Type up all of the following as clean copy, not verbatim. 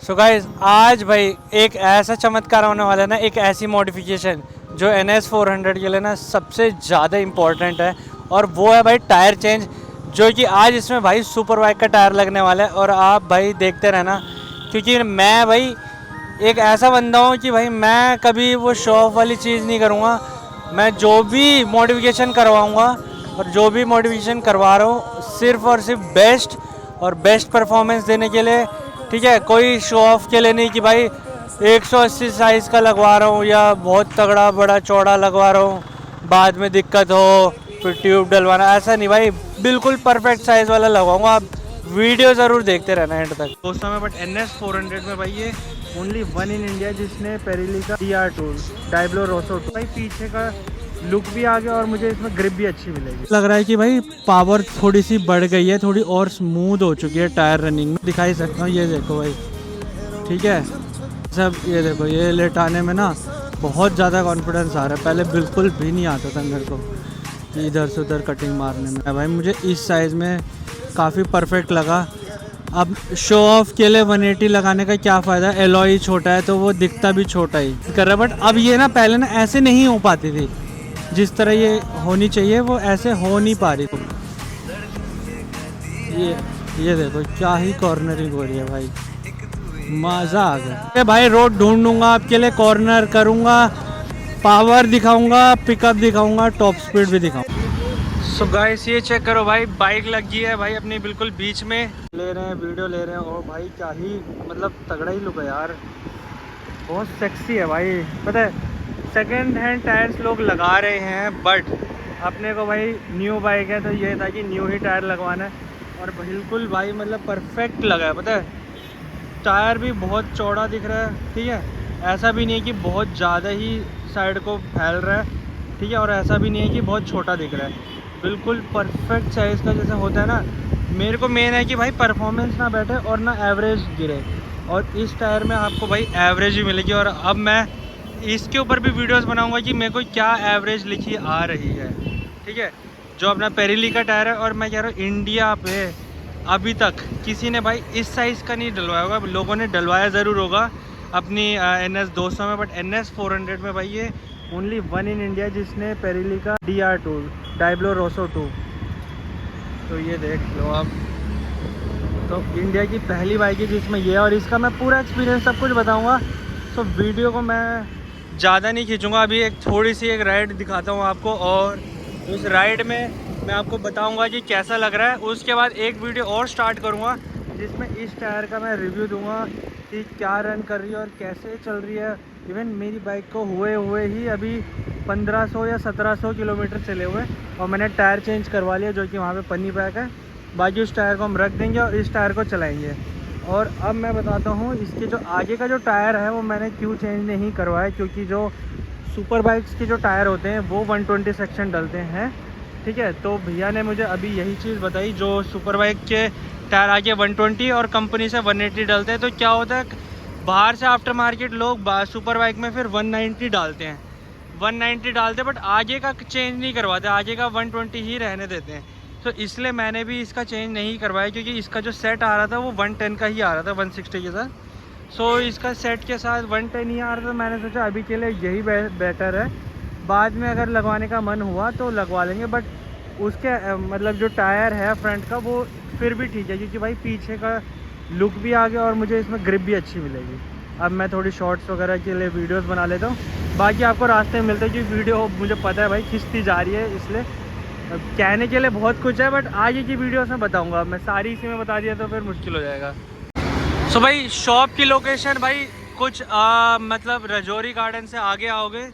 So guys आज भाई एक ऐसा चमत्कार होने वाला है ना, एक ऐसी मॉडिफिकेशन जो NS 400 के लिए ना सबसे ज़्यादा इम्पोर्टेंट है। और वो है भाई टायर चेंज, जो कि आज इसमें भाई सुपर बाइक का टायर लगने वाला है। और आप भाई देखते रहना, क्योंकि मैं भाई एक ऐसा बंदा हूँ कि भाई मैं कभी वो शो ऑफ वाली चीज़ नहीं करूँगा। मैं जो भी मॉडिफिकेशन करवाऊँगा और जो भी मॉडिफिकेशन करवा रहा हूँ सिर्फ़ और सिर्फ बेस्ट और बेस्ट परफॉर्मेंस देने के लिए। ठीक है, कोई शो ऑफ के लिए नहीं कि भाई 180 साइज़ का लगवा रहा हूँ या बहुत तगड़ा बड़ा चौड़ा लगवा रहा हूँ, बाद में दिक्कत हो फिर ट्यूब डलवाना, ऐसा नहीं भाई। बिल्कुल परफेक्ट साइज़ वाला लगवाऊंगा। आप वीडियो ज़रूर देखते रहना एंड तक दोस्तों में। बट NS 400 में भाई ये ओनली वन इन इंडिया जिसने पेरिली का DR2 डायब्लो रोसो भाई पीछे का लुक भी आ गया और मुझे इसमें ग्रिप भी अच्छी मिलेगी। लग रहा है कि भाई पावर थोड़ी सी बढ़ गई है, थोड़ी और स्मूथ हो चुकी है टायर रनिंग में। दिखाई सकता हूँ, ये देखो भाई, ठीक है सब। ये देखो, ये लेटाने में ना बहुत ज़्यादा कॉन्फिडेंस आ रहा है। पहले बिल्कुल भी नहीं आता था मेरे को इधर से उधर कटिंग मारने में। भाई मुझे इस साइज़ में काफ़ी परफेक्ट लगा। अब शो ऑफ के लिए 180 लगाने का क्या फ़ायदा, एलॉय छोटा है तो वो दिखता भी छोटा ही कर रहा है। बट अब ये ना पहले ना ऐसे नहीं हो पाती थी, जिस तरह ये होनी चाहिए वो ऐसे हो नहीं पा रही। ये देखो क्या ही कॉर्नरिंग हो रही है भाई, मज़ा आ गया। अरे भाई रोड ढूंढूंगा आपके लिए, कॉर्नर करूंगा, पावर दिखाऊंगा, पिकअप दिखाऊंगा, टॉप स्पीड भी दिखाऊंगा। सो गाइस ये चेक करो भाई, बाइक लग गई है भाई अपनी बिल्कुल बीच में। ले रहे हैं वीडियो ले रहे हैं और भाई क्या ही मतलब तगड़ा ही लुक है यार, बहुत सेक्सी है भाई। पता है सेकेंड हैंड टायर्स लोग लगा रहे हैं, बट अपने को भाई न्यू बाइक है तो ये था कि न्यू ही टायर लगवाना है। और बिल्कुल भाई मतलब परफेक्ट लगा है। पता है टायर भी बहुत चौड़ा दिख रहा है, ठीक है, ऐसा भी नहीं है कि बहुत ज़्यादा ही साइड को फैल रहा है, ठीक है, और ऐसा भी नहीं है कि बहुत छोटा दिख रहा है। बिल्कुल परफेक्ट साइज़ का जैसे होता है ना। मेरे को मेन है कि भाई परफॉर्मेंस ना बैठे और ना एवरेज गिरे, और इस टायर में आपको भाई एवरेज ही मिलेगी। और अब मैं इसके ऊपर भी वीडियोस बनाऊंगा कि मेरे को क्या एवरेज लिखी आ रही है, ठीक है, जो अपना पेरिली का टायर है। और मैं कह रहा हूँ इंडिया पे अभी तक किसी ने भाई इस साइज़ का नहीं डलवाया होगा। लोगों ने डलवाया ज़रूर होगा अपनी NS 200 में, बट NS 400 में भाई ये ओनली वन इन इंडिया जिसने पेरिली का DR2 डायब्लो रोसो 2। तो ये देख लो आप, तो इंडिया की पहली बाइक है जिसमें ये, और इसका मैं पूरा एक्सपीरियंस सब कुछ बताऊंगा। तो वीडियो को मैं ज़्यादा नहीं खींचूंगा, अभी एक थोड़ी सी एक राइड दिखाता हूँ आपको, और उस राइड में मैं आपको बताऊंगा कि कैसा लग रहा है। उसके बाद एक वीडियो और स्टार्ट करूँगा जिसमें इस टायर का मैं रिव्यू दूंगा कि क्या रन कर रही है और कैसे चल रही है। इवन मेरी बाइक को हुए ही अभी 1500 या 1700 किलोमीटर चले हुए, और मैंने टायर चेंज करवा लिया जो कि वहाँ पे पन्नी पैक है। बाकी उस टायर को हम रख देंगे और इस टायर को चलाएंगे। और अब मैं बताता हूँ इसके जो आगे का जो टायर है वो मैंने क्यों चेंज नहीं करवाया, क्योंकि जो सुपर बाइक्स के जो टायर होते हैं वो 120 सेक्शन डलते हैं, ठीक है। तो भैया ने मुझे अभी यही चीज़ बताई, जो सुपर बाइक के टायर आगे 120 और कंपनी से 180 डलते हैं। तो क्या होता है बाहर से आफ्टर मार्केट लोग सुपर बाइक में फिर 190 डालते हैं, 190 डालते हैं, बट आगे का चेंज नहीं करवाते, आगे का 120 ही रहने देते हैं। तो इसलिए मैंने भी इसका चेंज नहीं करवाया, क्योंकि इसका जो सेट आ रहा था वो 110 का ही आ रहा था 160 के साथ। सो इसका सेट के साथ 110 ही आ रहा था। मैंने सोचा अभी के लिए यही बेटर है, बाद में अगर लगवाने का मन हुआ तो लगवा लेंगे। बट उसके मतलब जो टायर है फ्रंट का वो फिर भी ठीक है, क्योंकि भाई पीछे का लुक भी आ गया और मुझे इसमें ग्रिप भी अच्छी मिलेगी। अब मैं थोड़ी शॉर्ट्स वगैरह के लिए वीडियोस बना लेता हूँ, बाकी आपको रास्ते में मिलते हैं, क्योंकि वीडियो मुझे पता है भाई खिंचती जा रही है। इसलिए कहने के लिए बहुत कुछ है, बट आगे की वीडियोस में बताऊँगा। मैं सारी इसी में बता दिया तो फिर मुश्किल हो जाएगा। सो भाई शॉप की लोकेशन भाई कुछ मतलब रजौरी गार्डन से आगे आओगे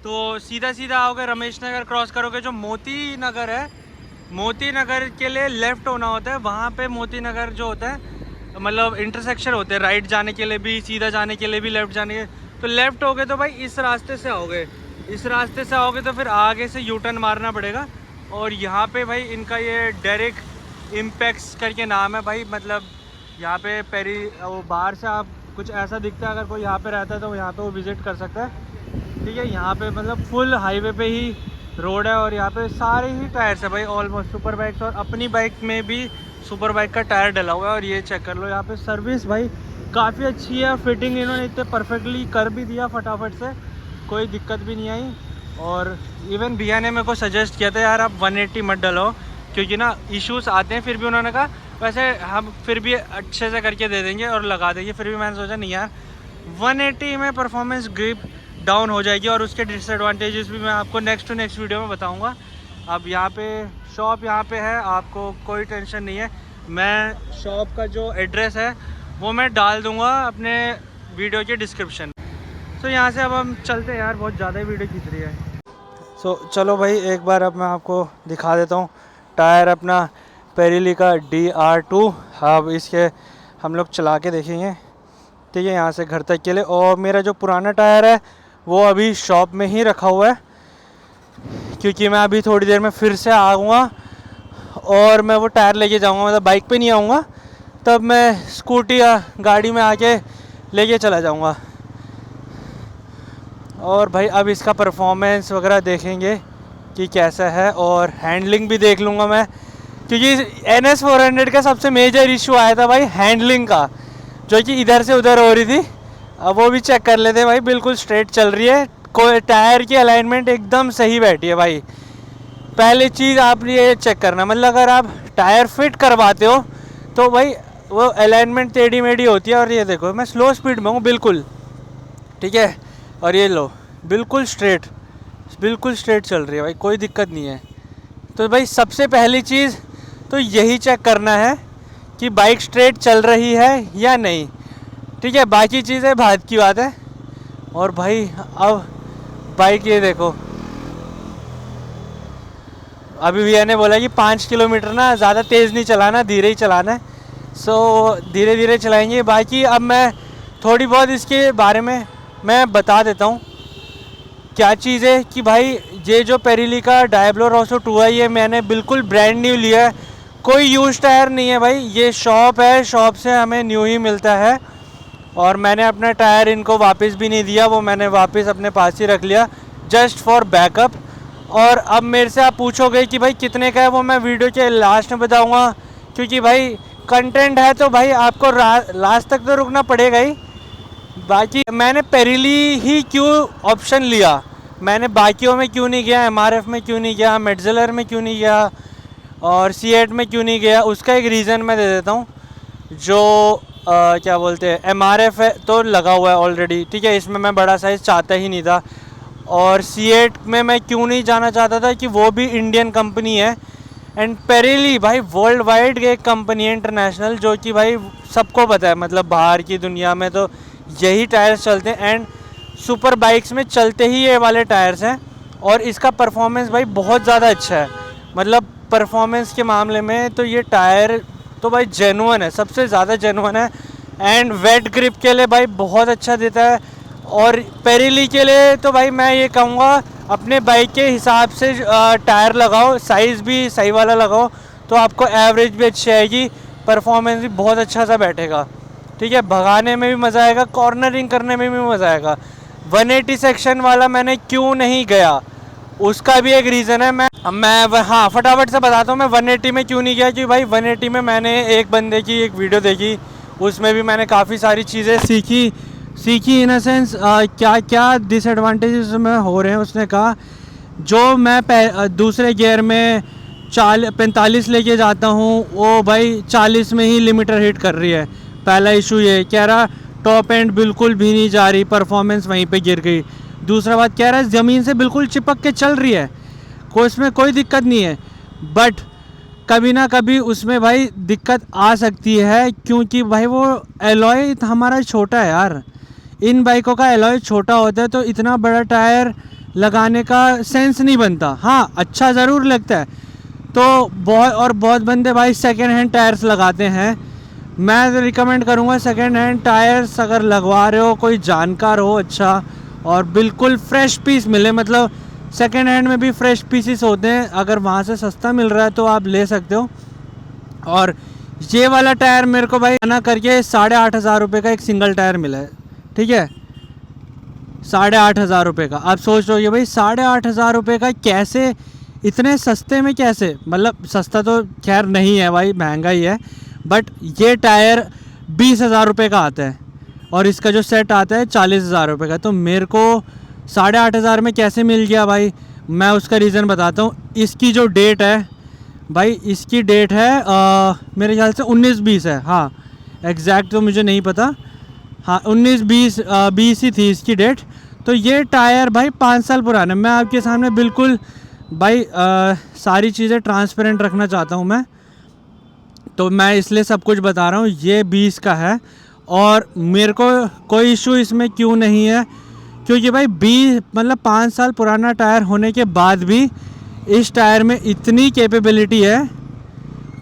तो सीधा सीधा आओगे, रमेश नगर क्रॉस करोगे, जो मोती नगर है, मोती नगर के लिए लेफ़्ट होना होता है। वहाँ पे मोती नगर जो होता है मतलब इंटरसेक्शन होते हैं, राइट जाने के लिए भी, सीधा जाने के लिए भी, लेफ़्ट जाने के, तो लेफ़्ट हो गए तो भाई इस रास्ते से आओगे, इस रास्ते से आओगे तो फिर आगे से यू टर्न मारना पड़ेगा। और यहाँ पे भाई इनका ये डेरिक इम्पैक्ट्स करके नाम है भाई। मतलब यहाँ पे वो बाहर से आप कुछ ऐसा दिखता है, अगर कोई यहाँ पे रहता है तो यहाँ पे वो विज़िट कर सकता है, ठीक है। यहाँ पे मतलब फुल हाईवे पे ही रोड है और यहाँ पे सारे ही टायर्स है भाई ऑलमोस्ट सुपर बाइक्स, और अपनी बाइक में भी सुपर बाइक का टायर डला हुआ है। और ये चेक कर लो यहाँ पे सर्विस भाई काफ़ी अच्छी है, फिटिंग इन्होंने इतने परफेक्टली कर भी दिया फटाफट से, कोई दिक्कत भी नहीं आई। और इवन भैया ने मेरे को सजेस्ट किया था यार आप 180 मत डलो क्योंकि ना इश्यूज आते हैं, फिर भी उन्होंने कहा वैसे हम फिर भी अच्छे से करके दे देंगे और लगा देंगे, फिर भी मैंने सोचा नहीं यार 180 में परफॉर्मेंस ग्रिप डाउन हो जाएगी। और उसके डिसएडवांटेजेस भी मैं आपको नेक्स्ट वीडियो में बताऊंगा। अब यहाँ पे शॉप यहाँ पे है, आपको कोई टेंशन नहीं है। मैं शॉप का जो एड्रेस है वो मैं डाल दूंगा अपने वीडियो के डिस्क्रिप्शन। तो यहाँ से अब हम चलते हैं यार, बहुत ज़्यादा ही वीडियो खींच रही है। चलो भाई एक बार अब मैं आपको दिखा देता हूँ टायर अपना पेरिली का DR2। अब इसके हम लोग चला के देखेंगे, ठीक है, यहाँ से घर तक के लिए। और मेरा जो पुराना टायर है वो अभी शॉप में ही रखा हुआ है क्योंकि मैं अभी थोड़ी देर में फिर से आऊँगा और मैं वो टायर लेके जाऊँगा, मतलब बाइक पे नहीं आऊँगा, तब मैं स्कूटी या गाड़ी में आके लेके चला जाऊँगा। और भाई अब इसका परफॉर्मेंस वगैरह देखेंगे कि कैसा है, और हैंडलिंग भी देख लूँगा मैं, क्योंकि NS 400 का सबसे मेजर इशू आया था भाई हैंडलिंग का, जो कि इधर से उधर हो रही थी। अब वो भी चेक कर लेते हैं भाई, बिल्कुल स्ट्रेट चल रही है, कोई टायर की अलाइनमेंट एकदम सही बैठी है भाई। पहली चीज़ आप ये चेक करना, मतलब अगर आप टायर फिट करवाते हो तो भाई वो अलाइनमेंट टेढ़ी मेढ़ी होती है। और ये देखो मैं स्लो स्पीड में हूँ बिल्कुल, ठीक है, और ये लो बिल्कुल स्ट्रेट चल रही है भाई, कोई दिक्कत नहीं है। तो भाई सबसे पहली चीज़ तो यही चेक करना है कि बाइक स्ट्रेट चल रही है या नहीं, ठीक है, बाकी चीज़ें बात की बात है। और भाई अब बाइक ये देखो, अभी भैया ने बोला कि 5 किलोमीटर ना ज़्यादा तेज़ नहीं चलाना, धीरे ही चलाना है। सो धीरे धीरे चलाएंगे। बाकी अब मैं थोड़ी बहुत इसके बारे में मैं बता देता हूँ क्या चीज़ है कि भाई ये जो पेरिली का डायब्लो रोसो 2 है ये मैंने बिल्कुल ब्रांड न्यू लिया है, कोई यूज टायर नहीं है भाई। ये शॉप है, शॉप से हमें न्यू ही मिलता है। और मैंने अपना टायर इनको वापस भी नहीं दिया, वो मैंने वापस अपने पास ही रख लिया जस्ट फॉर बैकअप। और अब मेरे से आप पूछोगे कि भाई कितने का है, वो मैं वीडियो के लास्ट में बताऊँगा, क्योंकि भाई कंटेंट है तो भाई आपको लास्ट तक तो रुकना पड़ेगा ही। बाकी मैंने पेरिली ही क्यों ऑप्शन लिया, मैंने बाकियों में क्यों नहीं गया, MRF में क्यों नहीं गया, मेटजेलर में क्यों नहीं गया, और C8 में क्यों नहीं गया, उसका एक रीज़न मैं दे देता हूँ। जो क्या बोलते हैं MRF है तो लगा हुआ है ऑलरेडी, ठीक है, इसमें मैं बड़ा साइज़ चाहता ही नहीं था। और C8 में मैं क्यों नहीं जाना चाहता था कि वो भी इंडियन कंपनी है, एंड पेरिली भाई वर्ल्ड वाइड एक कंपनी है इंटरनेशनल, जो कि भाई सबको पता है, मतलब बाहर की दुनिया में तो यही टायर्स चलते हैं, एंड सुपर बाइक्स में चलते ही ये वाले टायर्स हैं। और इसका परफॉर्मेंस भाई बहुत ज़्यादा अच्छा है, मतलब परफॉर्मेंस के मामले में तो ये टायर तो भाई जेन्युइन है, सबसे ज़्यादा जेन्युइन है। एंड वेट ग्रिप के लिए भाई बहुत अच्छा देता है। और पेरिली के लिए तो भाई मैं ये कहूँगा अपने बाइक के हिसाब से टायर लगाओ, साइज़ भी सही वाला लगाओ, तो आपको एवरेज भी अच्छी आएगी, परफॉर्मेंस भी बहुत अच्छा सा बैठेगा, ठीक है, भगाने में भी मज़ा आएगा, कॉर्नरिंग करने में भी मज़ा आएगा। 180 सेक्शन वाला मैंने क्यों नहीं गया, उसका भी एक रीज़न है। मैं हाँ फटाफट से बताता हूँ मैं 180 में क्यों नहीं गया। कि भाई 180 में मैंने एक बंदे की एक वीडियो देखी, उसमें भी मैंने काफ़ी सारी चीज़ें सीखी इन अ सेंस क्या क्या डिसएडवांटेजेस में हो रहे हैं। उसने कहा जो मैं दूसरे गियर में 45 लेके जाता हूँ वो भाई 40 में ही लिमिटर हिट कर रही है। पहला इशू ये कह रहा, टॉप एंड बिल्कुल भी नहीं जा रही, परफॉर्मेंस वहीं पे गिर गई। दूसरा बात कह रहा है ज़मीन से बिल्कुल चिपक के चल रही है, उसमें कोई दिक्कत नहीं है, बट कभी ना कभी उसमें भाई दिक्कत आ सकती है, क्योंकि भाई वो एलॉय हमारा छोटा है यार, इन बाइकों का एलॉय छोटा होता है तो इतना बड़ा टायर लगाने का सेंस नहीं बनता। हाँ अच्छा ज़रूर लगता है, तो बहुत बंदे भाई सेकेंड हैंड टायर्स लगाते हैं। मैं रिकमेंड करूँगा सेकेंड हैंड टायर्स अगर लगवा रहे हो, कोई जानकार हो अच्छा, और बिल्कुल फ्रेश पीस मिले, मतलब सेकेंड हैंड में भी फ्रेश पीसेस होते हैं, अगर वहाँ से सस्ता मिल रहा है तो आप ले सकते हो। और ये वाला टायर मेरे को भाई ना करके 8,500 रुपये का एक सिंगल टायर मिला है, ठीक है। 8,500 रुपये का। आप सोच रहे हो भाई 8,500 रुपये का कैसे, इतने सस्ते में कैसे, मतलब सस्ता तो खैर नहीं है भाई, महंगा ही है, बट ये टायर 20,000 रुपये का आता है और इसका जो सेट आता है 40,000 रुपये का। तो मेरे को 8,500 में कैसे मिल गया भाई, मैं उसका रीज़न बताता हूँ। इसकी जो डेट है भाई, इसकी डेट है मेरे ख्याल से 19-20 है, हाँ एग्जैक्ट तो मुझे नहीं पता, हाँ 19-20 ही थी इसकी डेट। तो ये टायर भाई 5 साल पुराना है। मैं आपके सामने बिल्कुल भाई सारी चीज़ें ट्रांसपेरेंट रखना चाहता हूँ मैं, तो मैं इसलिए सब कुछ बता रहा हूँ। ये 20 का है और मेरे को कोई इशू इसमें क्यों नहीं है, क्योंकि भाई 5 साल पुराना टायर होने के बाद भी इस टायर में इतनी कैपेबिलिटी है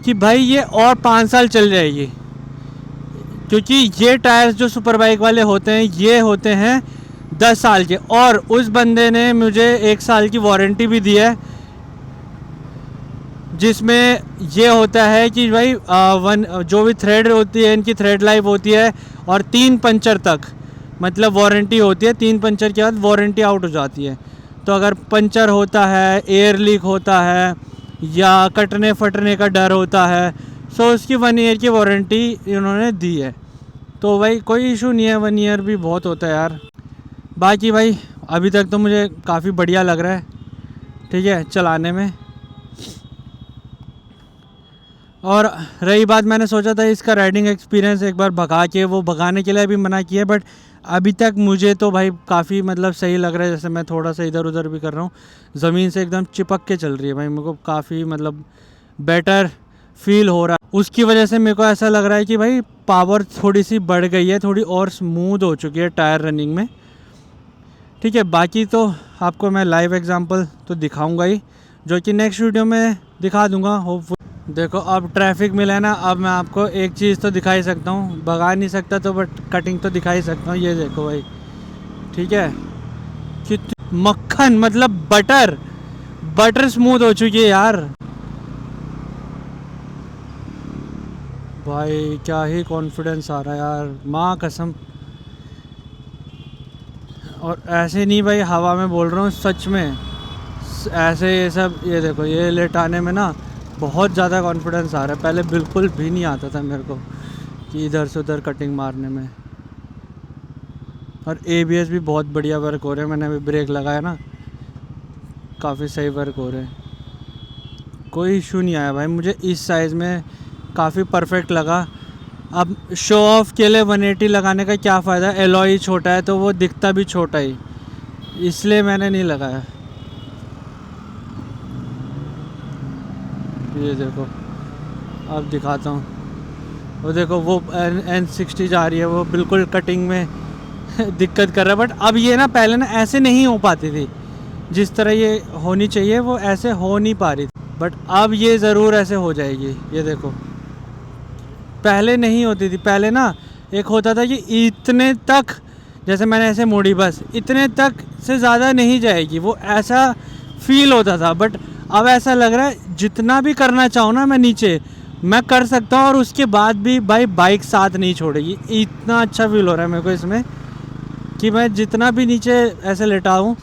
कि भाई ये और 5 साल चल जाएगी। क्योंकि ये टायर्स जो सुपर बाइक वाले होते हैं ये होते हैं 10 साल के, और उस बंदे ने मुझे 1 साल की वारंटी भी दी है, जिसमें ये होता है कि भाई जो भी थ्रेड होती है इनकी थ्रेड लाइफ होती है और 3 पंचर तक मतलब वारंटी होती है। 3 पंचर के बाद वारंटी आउट हो जाती है। तो अगर पंचर होता है, एयर लीक होता है या कटने फटने का डर होता है, सो उसकी 1 ईयर की वारंटी इन्होंने दी है। तो भाई कोई इशू नहीं है, 1 ईयर भी बहुत होता है यार। बाकी भाई अभी तक तो मुझे काफ़ी बढ़िया लग रहा है, ठीक है चलाने में। और रही बात, मैंने सोचा था इसका राइडिंग एक्सपीरियंस एक बार भगा के, वो भगाने के लिए अभी मना किया, बट अभी तक मुझे तो भाई काफ़ी मतलब सही लग रहा है। जैसे मैं थोड़ा सा इधर उधर भी कर रहा हूँ, ज़मीन से एकदम चिपक के चल रही है भाई, मेरे को काफ़ी मतलब बेटर फील हो रहा है। उसकी वजह से मेरे को ऐसा लग रहा है कि भाई पावर थोड़ी सी बढ़ गई है, थोड़ी और स्मूथ हो चुकी है टायर रनिंग में, ठीक है। बाकी तो आपको मैं लाइव एग्जांपल तो दिखाऊंगा ही, जो कि नेक्स्ट वीडियो में दिखा दूंगा होपफुल। देखो अब ट्रैफिक मिला है ना, अब मैं आपको एक चीज़ तो दिखा ही सकता हूँ, भगा नहीं सकता तो बट कटिंग तो दिखा ही सकता हूँ। ये देखो भाई, ठीक है, कितनी मक्खन मतलब बटर स्मूथ हो चुकी है यार। भाई क्या ही कॉन्फिडेंस आ रहा है यार, माँ कसम। और ऐसे नहीं भाई हवा में बोल रहा हूँ, सच में ऐसे ये सब, ये देखो ये लेटाने में ना बहुत ज़्यादा कॉन्फिडेंस आ रहा है। पहले बिल्कुल भी नहीं आता था मेरे को कि इधर से उधर कटिंग मारने में। और ABS भी बहुत बढ़िया वर्क हो रहे हैं, मैंने अभी ब्रेक लगाया ना, काफ़ी सही वर्क हो रहे हैं, कोई इशू नहीं आया भाई मुझे। इस साइज़ में काफ़ी परफेक्ट लगा। अब शो ऑफ के लिए 180 लगाने का क्या फ़ायदा, एलॉय छोटा है तो वो दिखता भी छोटा ही, इसलिए मैंने नहीं लगाया। ये देखो अब दिखाता हूँ, वो देखो वो N60 जा रही है, वो बिल्कुल कटिंग में दिक्कत कर रहा है। बट अब ये ना पहले ना ऐसे नहीं हो पाती थी, जिस तरह ये होनी चाहिए वो ऐसे हो नहीं पा रही थी, बट अब ये ज़रूर ऐसे हो जाएगी। ये देखो पहले नहीं होती थी, पहले ना एक होता था कि इतने तक, जैसे मैंने ऐसे मोड़ी बस इतने तक से ज़्यादा नहीं जाएगी, वो ऐसा फील होता था। बट अब ऐसा लग रहा है जितना भी करना चाहूँ ना मैं नीचे, मैं कर सकता हूँ और उसके बाद भी भाई बाइक साथ नहीं छोड़ेगी। इतना अच्छा फील हो रहा है मेरे को इसमें कि मैं जितना भी नीचे ऐसे लेटाऊँ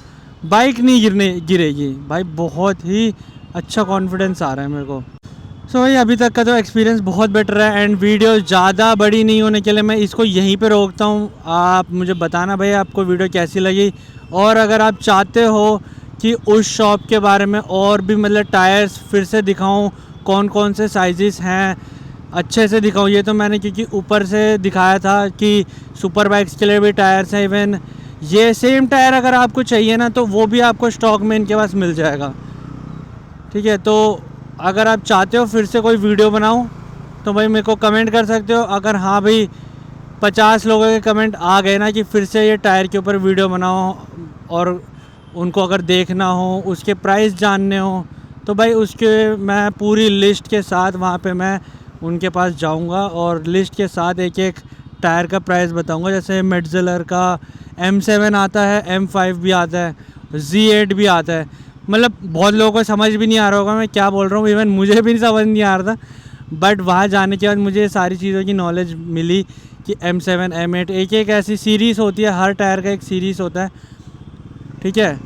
बाइक नहीं गिरेगी भाई। बहुत ही अच्छा कॉन्फिडेंस आ रहा है मेरे को। सो भाई अभी तक का तो एक्सपीरियंस बहुत बेटर है, एंड वीडियो ज़्यादा बड़ी नहीं होने के लिए मैं इसको यहीं पे रोकता हूँ। आप मुझे बताना भाई आपको वीडियो कैसी लगी, और अगर आप चाहते हो कि उस शॉप के बारे में और भी मतलब टायर्स फिर से दिखाऊं, कौन कौन से साइजेस हैं अच्छे से दिखाऊं। ये तो मैंने क्योंकि ऊपर से दिखाया था कि सुपर बाइक्स के लिए भी टायर्स हैं, इवन ये सेम टायर अगर आपको चाहिए ना तो वो भी आपको स्टॉक में इनके पास मिल जाएगा, ठीक है। तो अगर आप चाहते हो फिर से कोई वीडियो बनाऊं तो भाई मेरे को कमेंट कर सकते हो। अगर हाँ भाई 50 लोगों के कमेंट आ गए ना कि फिर से ये टायर के ऊपर वीडियो बनाओ, और उनको अगर देखना हो, उसके प्राइस जानने हो, तो भाई उसके मैं पूरी लिस्ट के साथ वहाँ पे मैं उनके पास जाऊँगा और लिस्ट के साथ एक एक टायर का प्राइस बताऊँगा। जैसे मेटजेलर का M7 आता है, M5 भी आता है, Z8 भी आता है। मतलब बहुत लोगों को समझ भी नहीं आ रहा होगा मैं क्या बोल रहा हूँ, इवन मुझे भी समझ नहीं आ रहा था, बट वहाँ जाने के बाद मुझे सारी चीज़ों की नॉलेज मिली कि M7 M8 एक एक ऐसी सीरीज़ होती है, हर टायर का एक सीरीज़ होता है, ठीक है।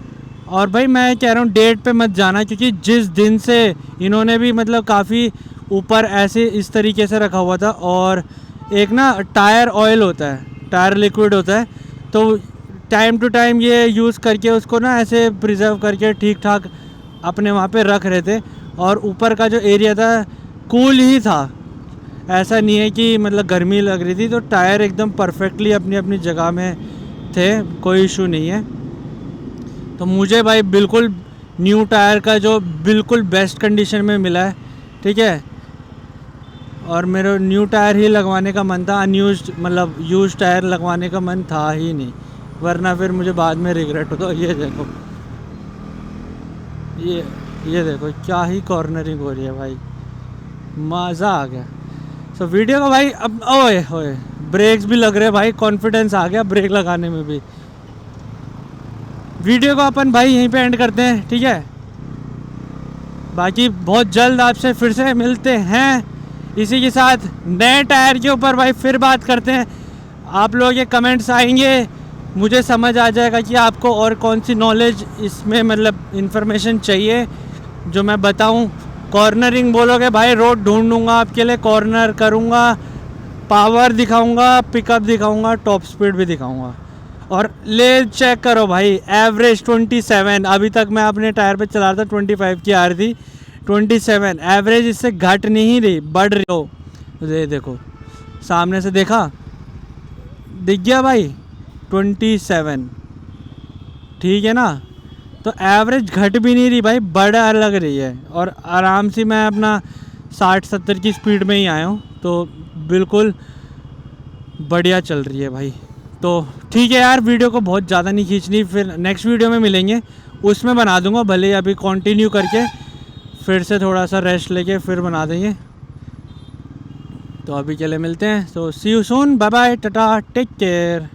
और भाई मैं कह रहा हूँ डेट पे मत जाना, क्योंकि जिस दिन से इन्होंने भी मतलब काफ़ी ऊपर ऐसे इस तरीके से रखा हुआ था। और एक ना टायर ऑयल होता है, टायर लिक्विड होता है, तो टाइम टू टाइम ये यूज़ करके उसको ना ऐसे प्रिजर्व करके ठीक ठाक अपने वहाँ पे रख रहे थे। और ऊपर का जो एरिया था कूल ही था, ऐसा नहीं है कि मतलब गर्मी लग रही थी। तो टायर एकदम परफेक्टली अपनी अपनी जगह में थे, कोई इशू नहीं है। तो मुझे भाई बिल्कुल न्यू टायर का जो बिल्कुल बेस्ट कंडीशन में मिला है, ठीक है। और मेरे न्यू टायर ही लगवाने का मन था, अनयूज्ड मतलब यूज टायर लगवाने का मन था ही नहीं, वरना फिर मुझे बाद में रिग्रेट होता। ये देखो, ये देखो क्या ही कॉर्नरिंग हो रही है भाई, मज़ा आ गया। सो वीडियो का भाई अब ओए ओए ब्रेक्स भी लग रहे हैं भाई, कॉन्फिडेंस आ गया ब्रेक लगाने में भी। वीडियो को अपन भाई यहीं पे एंड करते हैं, ठीक है। बाकी बहुत जल्द आपसे फिर से मिलते हैं इसी के साथ नए टायर के ऊपर भाई, फिर बात करते हैं। आप लोगों के कमेंट्स आएंगे, मुझे समझ आ जाएगा कि आपको और कौन सी नॉलेज इसमें मतलब इन्फॉर्मेशन चाहिए जो मैं बताऊं। कॉर्नरिंग बोलोगे भाई, रोड ढूंढूंगा आपके लिए, कॉर्नर करूंगा, पावर दिखाऊंगा, पिकअप दिखाऊंगा, टॉप स्पीड भी दिखाऊंगा। और ले चेक करो भाई, एवरेज 27, अभी तक मैं अपने टायर पे चला था 25 की आ रही थी, 27 एवरेज इससे घट नहीं रही, बढ़ रही हो। ये देखो सामने से देखा, दिख गया भाई 27, ठीक है ना। तो एवरेज घट भी नहीं रही भाई, बढ़ लग रही है। और आराम से मैं अपना 60-70 की स्पीड में ही आया हूँ, तो बिल्कुल बढ़िया चल रही है भाई। तो ठीक है यार, वीडियो को बहुत ज़्यादा नहीं खींचनी, फिर नेक्स्ट वीडियो में मिलेंगे, उसमें बना दूंगा, भले ही अभी कंटिन्यू करके फिर से थोड़ा सा रेस्ट लेके फिर बना देंगे। तो अभी के लिए मिलते हैं, तो see you soon, bye bye, tata, take care.